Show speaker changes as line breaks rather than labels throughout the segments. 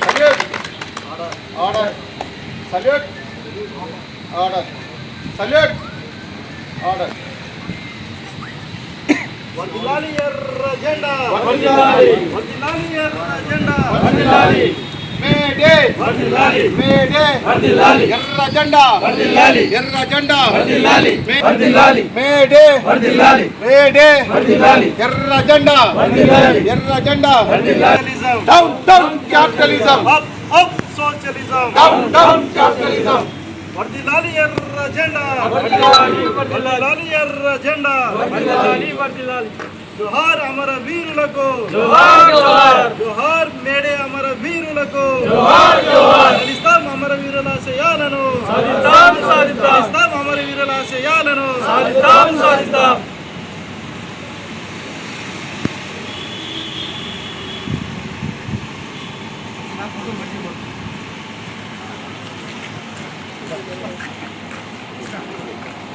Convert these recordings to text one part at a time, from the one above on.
Salute. Order. Salute. Order. Salute. Order.
వర్ధిల్లాలి ఎర్ర జెండా.
వర్ధిల్లాలి.
వర్ధిల్లాలి ఎర్ర జెండా.
వర్ధిల్లాలి. మేడే.
వర్ధిల్లాలి.
మేడే.
వర్ధిల్లాలి.
ఎర్ర జెండా.
వర్ధిల్లాలి.
ఎర్ర జెండా.
వర్ధిల్లాలి. వర్ధిల్లాలి.
మేడే.
వర్ధిల్లాలి.
మేడే.
వర్ధిల్లాలి.
ఎర్ర జెండా.
వర్ధిల్లాలి.
ఎర్ర జెండా.
వర్ధిల్లాలిజం.
Down down capitalism.
Up up socialism.
Down down capitalism.
వర్ధిల్లాలి ఎర్ర జెండా.
వర్ధిల్లాలి.
వర్ధిల్లాలి ఎర్ర జెండా.
వర్ధిల్లాలి. వర్ధిల్లాలి.
జోహార్ అమర వీరులకు.
జోహార్ జోహార్.
జోహార్ మేడే అమర వీరులకు.
జోహార్ జోహార్.
సాధిస్తాం అమర వీరుల ఆశయాలను.
సాధిస్తాం సాధిస్తాం.
సాధిస్తాం అమర వీరుల ఆశయాలను.
సాధిస్తాం సాధిస్తాం.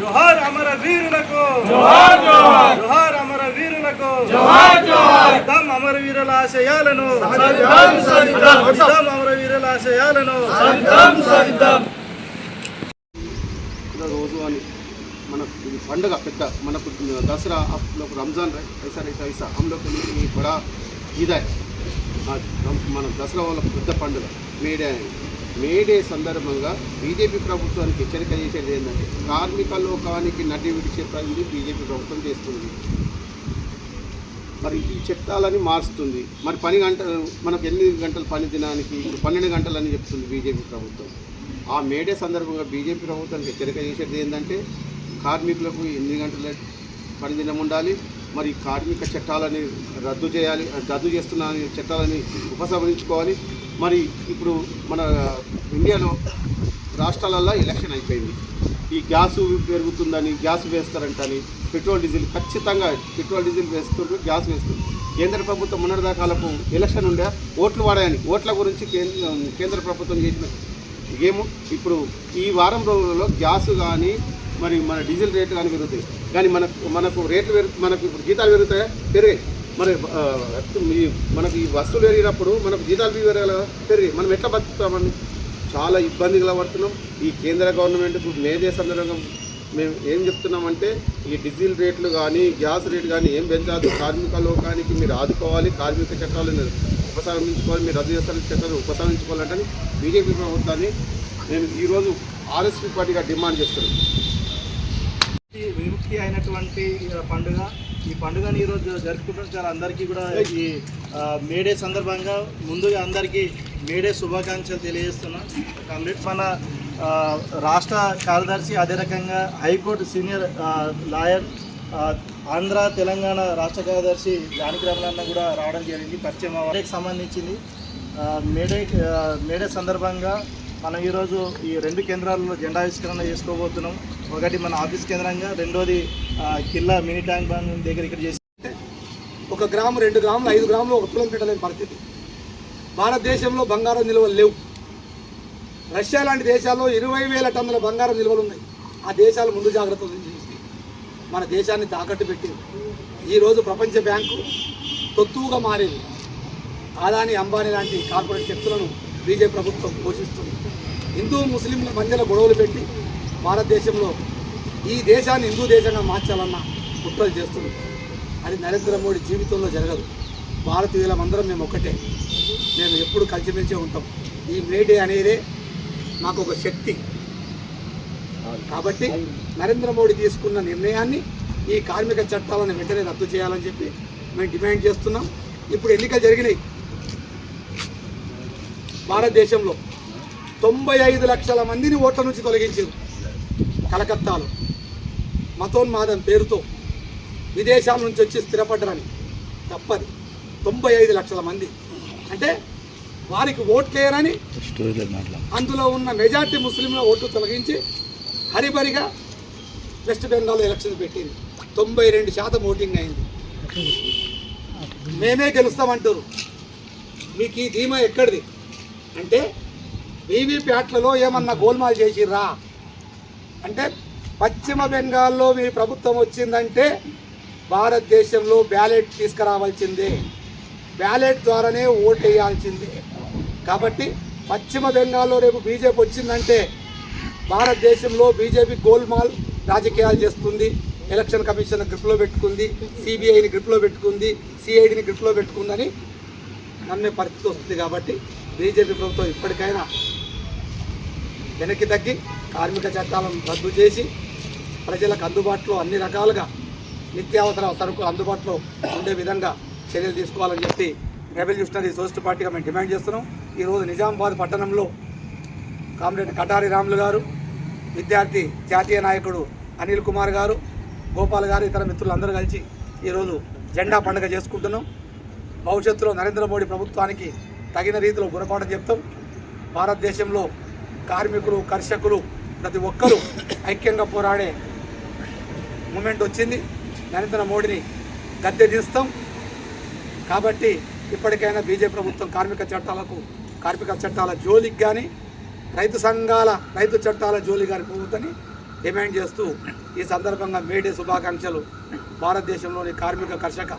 జోహార్ అమర వీరులకు.
జోహార్ జోహార్.
జోహార్ అమర వీరులకు.
జోహార్ జోహార్.
సాధిద్దాం అమర వీరుల ఆశయాలను.
సాధిద్దాం సాధిద్దాం.
సాధిద్దాం అమర వీరుల ఆశయాలను.
సాధిద్దాం సాధిద్దాం.
రోజు అని మనకు ఇది పండుగ పెద్ద మనకు दसरा आप लोग रमज़ान ऐसा रहता ऐसा हम लोग के लिए बड़ा ईद है మన దసరా వాళ్ళ పెద్ద పండుగ మేడే మేడే సందర్భంగా బీజేపీ ప్రభుత్వానికి హెచ్చరిక చేసేది ఏంటంటే కార్మిక లోకానికి నడ్డి విడిచే ప్రయత్నం బీజేపీ ప్రభుత్వం చేస్తుంది. మరి ఈ చట్టాలని మారుస్తుంది. మరి మనకు 8 గంటల పని దినానికి 12 గంటలని చెప్తుంది బీజేపీ ప్రభుత్వం. ఆ మేడే సందర్భంగా బీజేపీ ప్రభుత్వానికి హెచ్చరిక చేసేది ఏంటంటే కార్మికులకు 8 గంటల పని దినం ఉండాలి. మరి కార్మిక చట్టాలని రద్దు చేస్తున్న చట్టాలని ఉపసంహరించుకోవాలి. మరి ఇప్పుడు మన ఇండియాలో రాష్ట్రాలల్లో ఎలక్షన్ అయిపోయింది. ఈ గ్యాసు పెరుగుతుందని గ్యాస్ వేస్తారంటని పెట్రోల్ డీజిల్ ఖచ్చితంగా పెట్రోల్ డీజిల్ వేస్తుండ్రు, గ్యాస్ వేస్తుంది. కేంద్ర ప్రభుత్వం మొన్నటిదాకాలకు ఎలక్షన్ ఉండే ఓట్లు వాడాయని ఓట్ల గురించి కేంద్ర ప్రభుత్వం చేసిన గేము ఇప్పుడు ఈ వారం రోజులలో గ్యాస్ కానీ మరి మన డీజిల్ రేట్లు కానీ పెరుగుతాయి. కానీ మనకు రేట్లు మనకు ఇప్పుడు జీతాలు పెరుగుతాయా? పెరిగాయి. మరి మనకు ఈ వస్తువులు పెరిగినప్పుడు మనకు జీతాలు పెరిగాయి. మనం ఎట్లా బతుకుతామని చాలా ఇబ్బందిగా పడుతున్నాం. ఈ కేంద్ర గవర్నమెంట్కు మేదే సందర్భంగా మేము ఏం చెప్తున్నామంటే ఈ డీజిల్ రేట్లు కానీ గ్యాస్ రేట్లు కానీ ఏం పెంచదు. కార్మిక లోకానికి మీరు ఆదుకోవాలి, కార్మిక చట్టాలను ఉపసంహరించుకోవాలి, మీరు రద్దు చేస్తున్న చట్టాలను ఉపసంహరించుకోవాలంటే బీజేపీ ప్రభుత్వాన్ని నేను ఈరోజు ఆర్ఎస్పీ పార్టీగా డిమాండ్ చేస్తున్నాను.
విముక్తి అయినటువంటి పండుగ. ఈ పండుగని ఈరోజు జరుపుకుంటున్న అందరికీ కూడా ఈ మేడే సందర్భంగా ముందుగా అందరికీ మేడే శుభాకాంక్షలు తెలియజేస్తున్నాం. కంప్లీట్ మన రాష్ట్ర కార్యదర్శి, అదే రకంగా high court senior lawyer, Andhra Telangana రాష్ట్ర కార్యదర్శి జానకి రమణన్న కూడా రావడం జరిగింది. పరిచయం మేడేకి సంబంధించింది. మేడే సందర్భంగా మనం ఈరోజు ఈ 2 కేంద్రాల్లో జెండావిష్కరణ చేసుకోబోతున్నాం. ఒకటి మన ఆఫీస్ కేంద్రంగా, రెండోది కిల్లా మినీ ట్యాంక్ బండ్ దగ్గర ఇక్కడ చేసి
1 గ్రాము 2 గ్రాములు 5 గ్రాములు ఒక తులం పెట్టలేని పరిస్థితి. భారతదేశంలో బంగారం నిల్వలు లేవు. రష్యా లాంటి దేశాల్లో 20,000 టన్నుల బంగారం నిల్వలు ఉన్నాయి. ఆ దేశాలు ముందు జాగ్రత్తలు చేసి మన దేశాన్ని తాకట్టు పెట్టింది. ఈరోజు ప్రపంచ బ్యాంకు తొత్తుగా మారింది. అదాని, అంబానీ లాంటి కార్పొరేట్ శక్తులను బీజేపీ ప్రభుత్వం పోషిస్తుంది. హిందూ ముస్లింల మధ్యలో గొడవలు పెట్టి భారతదేశంలో ఈ దేశాన్ని హిందూ దేశంగా మార్చాలన్న కుట్రలు చేస్తుంది. అది నరేంద్ర మోడీ జీవితంలో జరగదు. భారతీయులమందరం మేము ఒక్కటే. మేము ఎప్పుడు కలిసిమెలిసే ఉంటాం. ఈ మేడే అనేదే మాకు ఒక శక్తి. కాబట్టి నరేంద్ర మోడీ తీసుకున్న నిర్ణయాన్ని, ఈ కార్మిక చట్టాలను వెంటనే రద్దు చేయాలని చెప్పి మేము డిమాండ్ చేస్తున్నాం. ఇప్పుడు ఎన్నికలు జరిగినాయి. భారతదేశంలో 95 లక్షల మందిని ఓట్ల నుంచి తొలగించారు. కలకత్తాలో మతోన్మాదం పేరుతో విదేశాల నుంచి వచ్చి స్థిరపడ్డరని తప్పది. 95 లక్షల మంది అంటే వారికి ఓట్లేరని అందులో ఉన్న మెజార్టీ ముస్లింల ఓట్లు తొలగించి హరిబరిగా వెస్ట్ బెంగాల్లో ఎలక్షన్ పెట్టింది. 92% ఓటింగ్ అయింది. మేమే గెలుస్తామంటారు. మీకు ఈ ధీమా ఎక్కడిది అంటే వీవీప్యాట్లలో ఏమన్నా గోల్మాల్ చేసిర్రా అంటే పశ్చిమ బెంగాల్లో మీ ప్రభుత్వం వచ్చిందంటే భారతదేశంలో బ్యాలెట్ తీసుకురావాల్సిందే. బ్యాలెట్ ద్వారానే ఓటు వేయాల్సిందే. కాబట్టి పశ్చిమ బెంగాల్లో రేపు బీజేపీ వచ్చిందంటే భారతదేశంలో బీజేపీ గోల్మాల్ రాజకీయాలు చేస్తుంది, ఎలక్షన్ కమిషన్ గ్రిప్లో పెట్టుకుంది, సిబిఐని గ్రిప్లో పెట్టుకుంది, సిఐడిని గ్రిప్లో పెట్టుకుందని నమ్మే పరిస్థితి వస్తుంది. కాబట్టి బీజేపీ ప్రభుత్వం ఇప్పటికైనా వెనక్కి తగ్గి కార్మిక చట్టాలను రద్దు చేసి ప్రజలకు అందుబాటులో అన్ని రకాలుగా నిత్యావసర సరుకులు అందుబాటులో ఉండే విధంగా చర్యలు తీసుకోవాలని చెప్పి రెవల్యూషనరీ సోషల్ పార్టీగా మేము డిమాండ్ చేస్తున్నాం. ఈరోజు నిజామాబాద్ పట్టణంలో కామ్రేడ్ కటారి రాములు గారు, విద్యార్థి జాతీయ నాయకుడు అనిల్ కుమార్ గారు, గోపాల్ గారు, ఇతర మిత్రులందరూ కలిసి ఈరోజు జెండా పండుగ చేసుకుంటున్నాం. భవిష్యత్తులో నరేంద్ర మోడీ ప్రభుత్వానికి తగిన రీతిలో గుణపాఠం చెప్తాం. భారతదేశంలో కార్మికులు, కర్షకులు ప్రతి ఒక్కరూ ఐక్యంగా పోరాడే మూమెంట్ వచ్చింది. నరేంద్ర మోడీని గద్దె దిస్తాం. కాబట్టి ఇప్పటికైనా బీజేపీ ప్రభుత్వం కార్మిక చట్టాల జోలికి కానీ రైతు చట్టాల జోలి కానీ పోవద్దని డిమాండ్ చేస్తూ ఈ సందర్భంగా మేడే శుభాకాంక్షలు భారతదేశంలోని కార్మిక కర్షక